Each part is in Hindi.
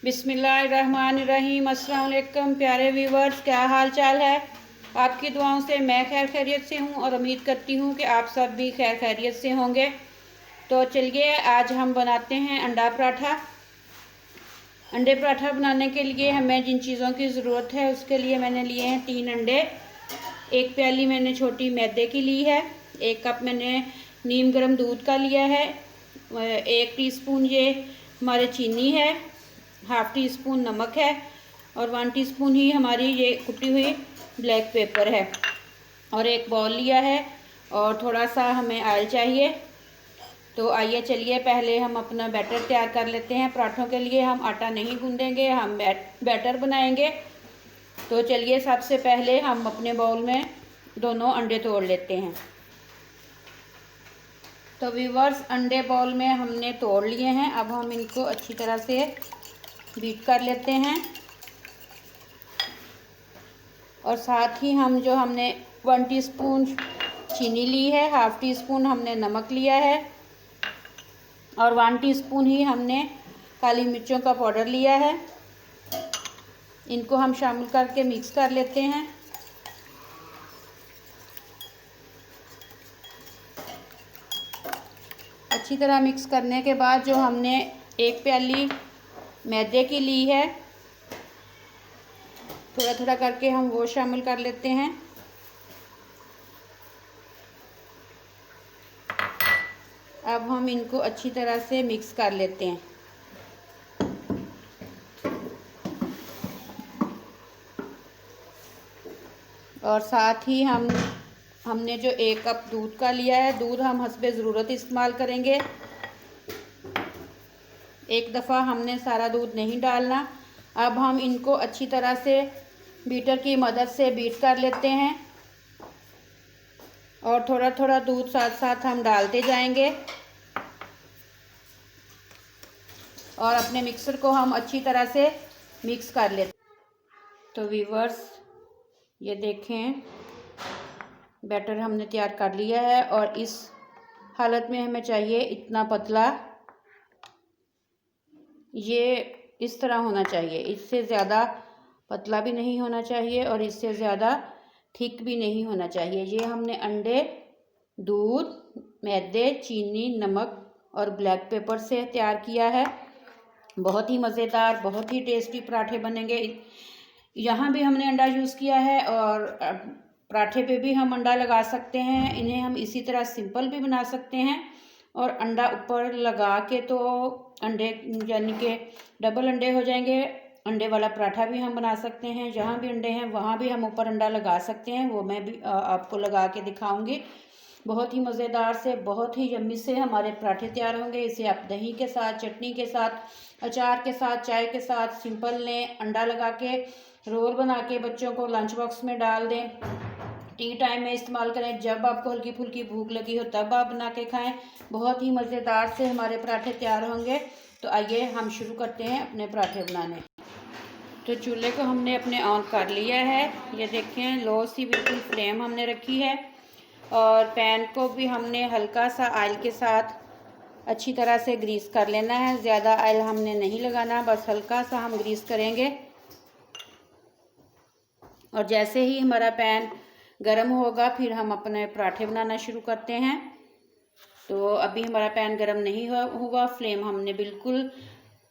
बिस्मिल्लाहिर्रहमानिर्रहीम। अस्सलाम वालेकुम प्यारे व्यूवर्स, क्या हाल चाल है। आपकी दुआओं से मैं खैर खैरियत से हूँ और उम्मीद करती हूँ कि आप सब भी खैर खैरियत से होंगे। तो चलिए आज हम बनाते हैं अंडा पराठा। अंडे पराठा बनाने के लिए हमें जिन चीज़ों की ज़रूरत है उसके लिए मैंने लिए हैं 3 अंडे, 1 प्याली मैंने छोटी मैदे की ली है, 1 कप मैंने नीम गर्म दूध का लिया है, 1 टीस्पून ये हमारे चीनी है, हाफ़ टी स्पून नमक है और 1 टीस्पून ही हमारी ये कुटी हुई ब्लैक पेपर है और एक बॉल लिया है और थोड़ा सा हमें ऑयल चाहिए। तो आइए चलिए पहले हम अपना बैटर तैयार कर लेते हैं। पराठों के लिए हम आटा नहीं गूंदेंगे, हम बैटर बनाएंगे। तो चलिए सबसे पहले हम अपने बाउल में दोनों अंडे तोड़ लेते हैं। तो व्यूवर्स, अंडे बाउल में हमने तोड़ लिए हैं। अब हम इनको अच्छी तरह से बीट कर लेते हैं और साथ ही हम जो हमने 1 टीस्पून चीनी ली है, हाफ़ टी स्पून हमने नमक लिया है और 1 टीस्पून ही हमने काली मिर्चों का पाउडर लिया है। इनको हम शामिल करके मिक्स कर लेते हैं। अच्छी तरह मिक्स करने के बाद जो हमने 1 प्याली मैदे की ली है, थोड़ा थोड़ा करके हम वो शामिल कर लेते हैं। अब हम इनको अच्छी तरह से मिक्स कर लेते हैं और साथ ही हमने जो 1 कप दूध का लिया है, दूध हम हस्बे ज़रूरत इस्तेमाल करेंगे। एक दफ़ा हमने सारा दूध नहीं डालना। अब हम इनको अच्छी तरह से बीटर की मदद से बीट कर लेते हैं और थोड़ा थोड़ा दूध साथ साथ हम डालते जाएंगे और अपने मिक्सर को हम अच्छी तरह से मिक्स कर लेते। तो व्यूवर्स, ये देखें बैटर हमने तैयार कर लिया है और इस हालत में हमें चाहिए इतना पतला, ये इस तरह होना चाहिए। इससे ज़्यादा पतला भी नहीं होना चाहिए और इससे ज़्यादा थिक भी नहीं होना चाहिए। ये हमने अंडे, दूध, मैदे, चीनी, नमक और ब्लैक पेपर से तैयार किया है। बहुत ही मज़ेदार, बहुत ही टेस्टी पराठे बनेंगे। यहाँ भी हमने अंडा यूज़ किया है और पराठे पे भी हम अंडा लगा सकते हैं। इन्हें हम इसी तरह सिंपल भी बना सकते हैं और अंडा ऊपर लगा के तो अंडे यानी कि डबल अंडे हो जाएंगे। अंडे वाला पराठा भी हम बना सकते हैं। जहाँ भी अंडे हैं वहाँ भी हम ऊपर अंडा लगा सकते हैं। वो मैं भी आपको लगा के दिखाऊंगी। बहुत ही मज़ेदार से, बहुत ही यम्मी से हमारे पराठे तैयार होंगे। इसे आप दही के साथ, चटनी के साथ, अचार के साथ, चाय के साथ सिंपल लें, अंडा लगा के रोल बना के बच्चों को लंच बॉक्स में डाल दें। टी टाइम में इस्तेमाल करें, जब आपको हल्की फुल्की भूख लगी हो तब आप बना के खाएं। बहुत ही मज़ेदार से हमारे पराठे तैयार होंगे। तो आइए हम शुरू करते हैं अपने पराठे बनाने। तो चूल्हे को हमने अपने ऑन कर लिया है। ये देखें, लो सी बिल्कुल फ्लेम हमने रखी है और पैन को भी हमने हल्का सा ऑयल के साथ अच्छी तरह से ग्रीस कर लेना है। ज़्यादा ऑयल हमने नहीं लगाना, बस हल्का सा हम ग्रीस करेंगे और जैसे ही हमारा पैन गरम होगा फिर हम अपने पराठे बनाना शुरू करते हैं। तो अभी हमारा पैन गरम नहीं हुआ। फ्लेम हमने बिल्कुल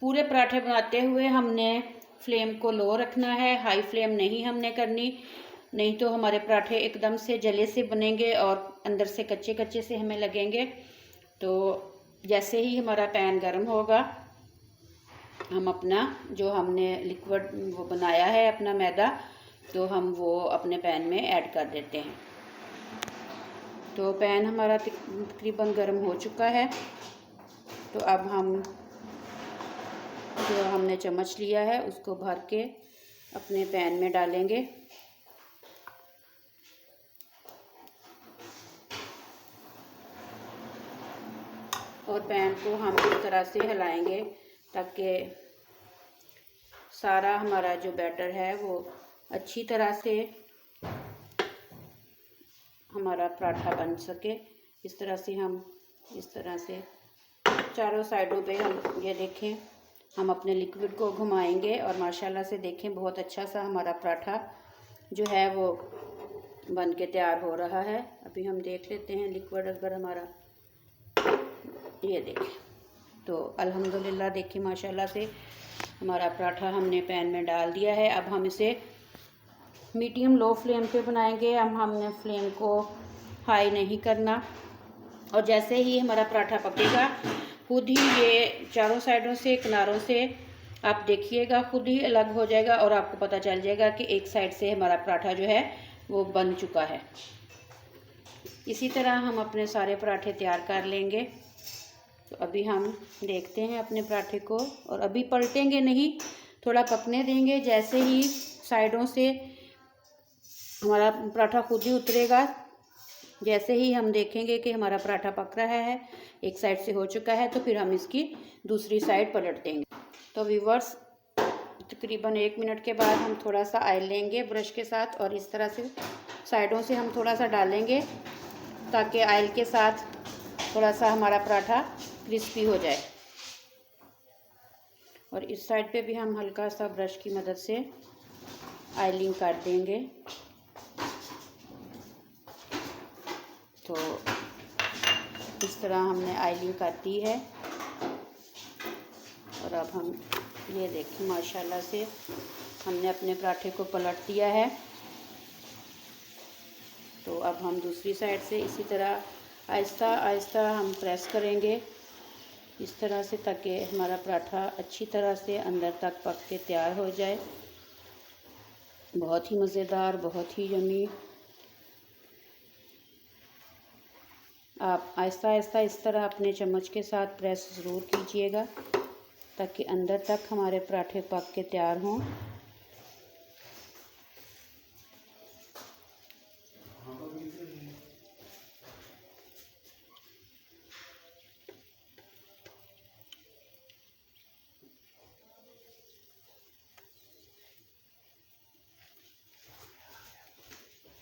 पूरे पराठे बनाते हुए हमने फ्लेम को लो रखना है, हाई फ्लेम नहीं हमने करनी, नहीं तो हमारे पराठे एकदम से जले से बनेंगे और अंदर से कच्चे कच्चे से हमें लगेंगे। तो जैसे ही हमारा पैन गरम होगा हम अपना जो हमने लिक्विड वो बनाया है अपना मैदा, तो हम वो अपने पैन में ऐड कर देते हैं। तो पैन हमारा तकरीबन गर्म हो चुका है। तो अब हम जो हमने चम्मच लिया है उसको भर के अपने पैन में डालेंगे और पैन को हम इस तरह से हिलाएंगे ताकि सारा हमारा जो बैटर है वो अच्छी तरह से हमारा पराठा बन सके। इस तरह से हम इस तरह से चारों साइडों पे हम ये देखें हम अपने लिक्विड को घुमाएंगे और माशाल्लाह से देखें बहुत अच्छा सा हमारा पराठा जो है वो बन के तैयार हो रहा है। अभी हम देख लेते हैं लिक्विड अगर हमारा, ये देखें तो अल्हम्दुलिल्लाह देखिए माशाल्लाह से हमारा पराठा हमने पैन में डाल दिया है। अब हम इसे मीडियम लो फ्लेम पे बनाएंगे। हमने फ्लेम को हाई नहीं करना, और जैसे ही हमारा पराठा पकेगा खुद ही ये चारों साइडों से किनारों से आप देखिएगा खुद ही अलग हो जाएगा और आपको पता चल जाएगा कि एक साइड से हमारा पराठा जो है वो बन चुका है। इसी तरह हम अपने सारे पराठे तैयार कर लेंगे। तो अभी हम देखते हैं अपने पराठे को, और अभी पलटेंगे नहीं, थोड़ा पकने देंगे। जैसे ही साइडों से हमारा पराठा खुद ही उतरेगा, जैसे ही हम देखेंगे कि हमारा पराठा पक रहा है, एक साइड से हो चुका है, तो फिर हम इसकी दूसरी साइड पलट देंगे। तो व्यूअर्स तकरीबन 1 मिनट के बाद हम थोड़ा सा ऑयल लेंगे ब्रश के साथ और इस तरह से साइडों से हम थोड़ा सा डालेंगे ताकि ऑयल के साथ थोड़ा सा हमारा पराठा क्रिस्पी हो जाए। और इस साइड पे भी हम हल्का सा ब्रश की मदद से ऑयलिंग कर देंगे। तो इस तरह हमने ऑयलिंग कर दी है। और अब हम ये देखें माशाल्लाह से हमने अपने पराठे को पलट दिया है। तो अब हम दूसरी साइड से इसी तरह आहिस्ता आहिस्ता हम प्रेस करेंगे इस तरह से, ताकि हमारा पराठा अच्छी तरह से अंदर तक पक के तैयार हो जाए। बहुत ही मज़ेदार, बहुत ही यम्मी। आप आहिस्ता आहिस्ता इस तरह अपने चम्मच के साथ प्रेस ज़रूर कीजिएगा ताकि अंदर तक हमारे पराठे पक के तैयार हों।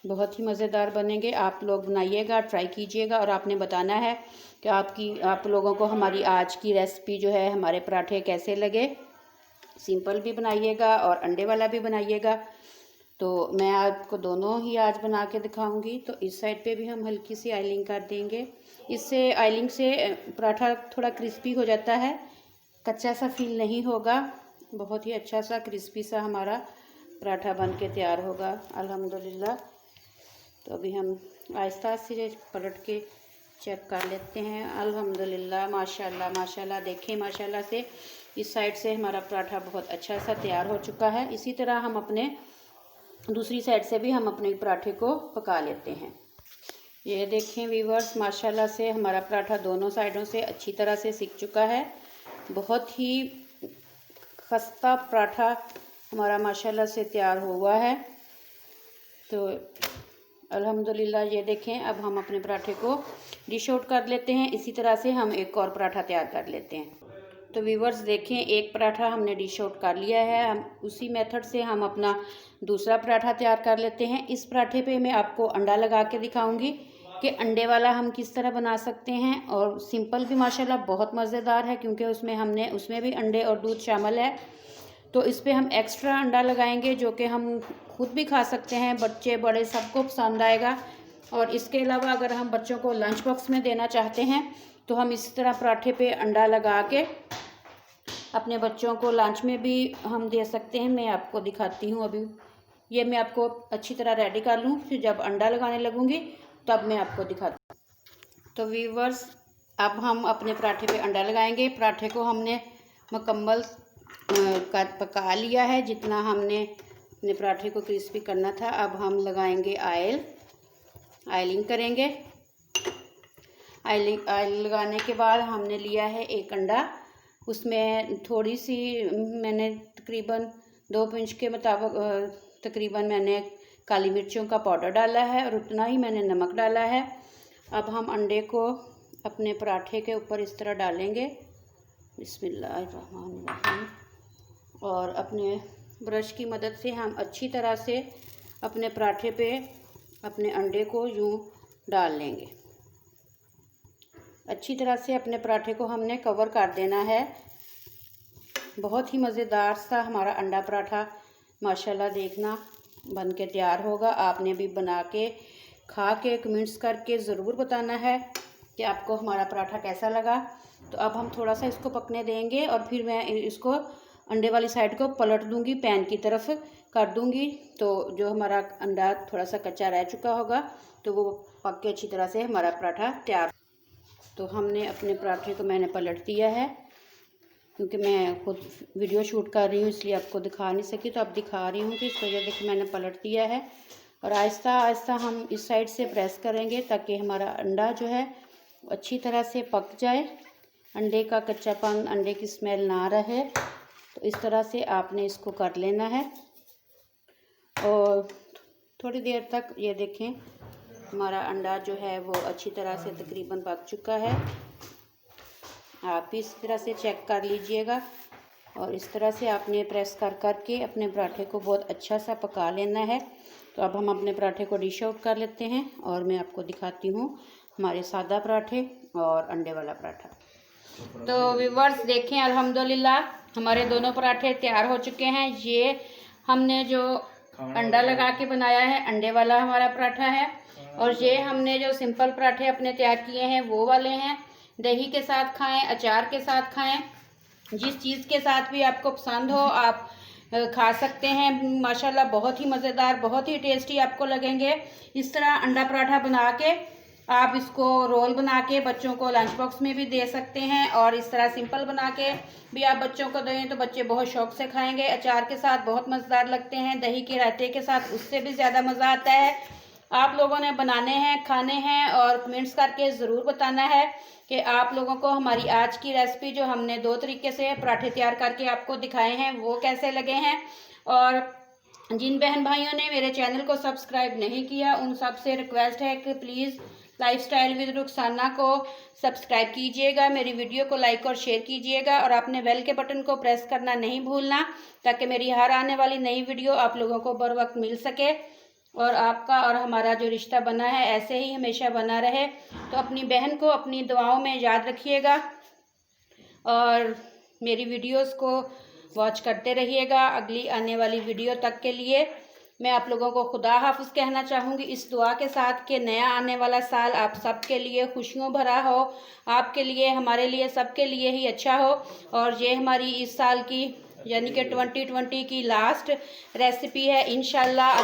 बहुत ही मज़ेदार बनेंगे। आप लोग बनाइएगा, ट्राई कीजिएगा और आपने बताना है कि आप लोगों को हमारी आज की रेसिपी जो है हमारे पराठे कैसे लगे। सिंपल भी बनाइएगा और अंडे वाला भी बनाइएगा। तो मैं आपको दोनों ही आज बना के दिखाऊंगी। तो इस साइड पे भी हम हल्की सी ऑयलिंग कर देंगे। इससे ऑयलिंग से पराठा थोड़ा क्रिस्पी हो जाता है, कच्चा सा फील नहीं होगा। बहुत ही अच्छा सा क्रिस्पी सा हमारा पराठा बन के तैयार होगा अल्हम्दुलिल्लाह। तो अभी हम आहिस्ता से पलट के चेक कर लेते हैं। अल्हम्दुलिल्लाह माशाल्लाह माशाल्लाह देखें माशाल्लाह से इस साइड से हमारा पराठा बहुत अच्छा सा तैयार हो चुका है। इसी तरह हम अपने दूसरी साइड से भी हम अपने पराठे को पका लेते हैं। ये देखें व्यूअर्स माशाल्लाह से हमारा पराठा दोनों साइडों से अच्छी तरह से सिक चुका है। बहुत ही खस्ता पराठा हमारा माशाल्लाह से तैयार हुआ है। तो अल्हम्दुलिल्लाह ये देखें अब हम अपने पराठे को डिश आउट कर लेते हैं। इसी तरह से हम एक और पराठा तैयार कर लेते हैं। तो व्यूअर्स देखें एक पराठा हमने डिश आउट कर लिया है। हम उसी मेथड से हम अपना दूसरा पराठा तैयार कर लेते हैं। इस पराठे पे मैं आपको अंडा लगा के दिखाऊंगी कि अंडे वाला हम किस तरह बना सकते हैं। और सिंपल भी माशाल्लाह बहुत मज़ेदार है क्योंकि उसमें भी अंडे और दूध शामिल है। तो इस पे हम एक्स्ट्रा अंडा लगाएंगे जो कि हम खुद भी खा सकते हैं, बच्चे बड़े सबको पसंद आएगा। और इसके अलावा अगर हम बच्चों को लंच बॉक्स में देना चाहते हैं तो हम इस तरह पराठे पे अंडा लगा के अपने बच्चों को लंच में भी हम दे सकते हैं। मैं आपको दिखाती हूँ। अभी ये मैं आपको अच्छी तरह रेडी कर लूँ, फिर जब अंडा लगाने लगूँगी तब मैं आपको दिखाती हूँ। तो व्यूअर्स अब हम अपने पराठे पे अंडा लगाएंगे। पराठे को हमने मुकम्मल पका लिया है जितना हमने अपने पराठे को क्रिस्पी करना था। अब हम लगाएंगे ऑयलिंग करेंगे। ऑयल लगाने के बाद हमने लिया है एक अंडा, उसमें थोड़ी सी मैंने तकरीबन 2 पिंच के मुताबिक तकरीबन मैंने काली मिर्चों का पाउडर डाला है और उतना ही मैंने नमक डाला है। अब हम अंडे को अपने पराठे के ऊपर इस तरह डालेंगे, बिस्मिल्लाहिर्रहमानिर्रहीम। और अपने ब्रश की मदद से हम अच्छी तरह से अपने पराठे पे अपने अंडे को यूं डाल लेंगे। अच्छी तरह से अपने पराठे को हमने कवर कर देना है। बहुत ही मज़ेदार सा हमारा अंडा पराठा माशाल्लाह देखना बन के तैयार होगा। आपने भी बना के खा के कमेंट्स करके ज़रूर बताना है कि आपको हमारा पराठा कैसा लगा। तो अब हम थोड़ा सा इसको पकने देंगे और फिर मैं इसको अंडे वाली साइड को पलट दूंगी, पैन की तरफ कर दूंगी। तो जो हमारा अंडा थोड़ा सा कच्चा रह चुका होगा तो वो पक के अच्छी तरह से हमारा पराठा तैयार। तो हमने अपने पराठे को मैंने पलट दिया है, क्योंकि मैं खुद वीडियो शूट कर रही हूँ इसलिए आपको दिखा नहीं सकी, तो अब दिखा रही हूँ कि इस वजह देखिए मैंने पलट दिया है। और आहिस्ता आहिस्ता हम इस साइड से प्रेस करेंगे ताकि हमारा अंडा जो है अच्छी तरह से पक जाए, अंडे का कच्चापन, अंडे की स्मेल ना रहे। तो इस तरह से आपने इसको कर लेना है और थोड़ी देर तक ये देखें हमारा अंडा जो है वो अच्छी तरह से तकरीबन पक चुका है। आप इस तरह से चेक कर लीजिएगा और इस तरह से आपने प्रेस कर कर के अपने पराठे को बहुत अच्छा सा पका लेना है। तो अब हम अपने पराठे को डिश आउट कर लेते हैं और मैं आपको दिखाती हूँ हमारे सादा पराठे और अंडे वाला पराठा। तो व्यूअर्स देखें अल्हम्दुलिल्लाह हमारे दोनों पराठे तैयार हो चुके हैं। ये हमने जो अंडा लगा के बनाया है अंडे वाला हमारा पराठा है, और ये हमने जो सिंपल पराठे अपने तैयार किए हैं वो वाले हैं। दही के साथ खाएं, अचार के साथ खाएं, जिस चीज़ के साथ भी आपको पसंद हो आप खा सकते हैं। माशाल्लाह बहुत ही मज़ेदार, बहुत ही टेस्टी आपको लगेंगे। इस तरह अंडा पराठा बना के आप इसको रोल बना के बच्चों को लंच बॉक्स में भी दे सकते हैं, और इस तरह सिंपल बना के भी आप बच्चों को दें तो बच्चे बहुत शौक़ से खाएंगे। अचार के साथ बहुत मज़ेदार लगते हैं, दही के रायते के साथ उससे भी ज़्यादा मज़ा आता है। आप लोगों ने बनाने हैं, खाने हैं और कमेंट्स करके ज़रूर बताना है कि आप लोगों को हमारी आज की रेसिपी जो हमने 2 तरीके से पराठे तैयार करके आपको दिखाए हैं वो कैसे लगे हैं। और जिन बहन भाइयों ने मेरे चैनल को सब्सक्राइब नहीं किया उन सब से रिक्वेस्ट है कि प्लीज़ लाइफस्टाइल विद रुखसाना को सब्सक्राइब कीजिएगा, मेरी वीडियो को लाइक और शेयर कीजिएगा, और अपने बेल के बटन को प्रेस करना नहीं भूलना ताकि मेरी हर आने वाली नई वीडियो आप लोगों को बर वक्त मिल सके और आपका और हमारा जो रिश्ता बना है ऐसे ही हमेशा बना रहे। तो अपनी बहन को अपनी दुआओं में याद रखिएगा और मेरी वीडियोस को वॉच करते रहिएगा। अगली आने वाली वीडियो तक के लिए मैं आप लोगों को खुदा हाफिज़ कहना चाहूँगी, इस दुआ के साथ कि नया आने वाला साल आप सबके लिए खुशियों भरा हो, आपके लिए, हमारे लिए, सबके लिए ही अच्छा हो। और ये हमारी इस साल की यानी कि 2020 की लास्ट रेसिपी है। इंशाल्लाह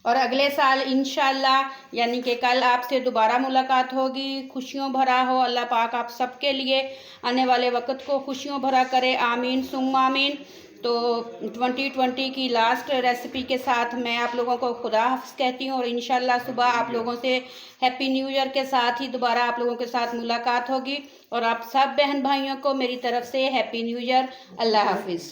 अगले साल इंशाल्लाह यानी कि कल आपसे दोबारा मुलाकात होगी। खुशियों भरा हो, अल्लाह पाक आप सबके लिए आने वाले वक्त को खुशियों भरा करे, आमीन सुम्मा आमीन। तो 2020 की लास्ट रेसिपी के साथ मैं आप लोगों को खुदा हाफ़िज़ कहती हूँ और इंशाल्लाह सुबह आप लोगों से हैप्पी न्यू ईयर के साथ ही दोबारा आप लोगों के साथ मुलाकात होगी। और आप सब बहन भाइयों को मेरी तरफ से हैप्पी न्यू ईयर। अल्लाह हाफिज़।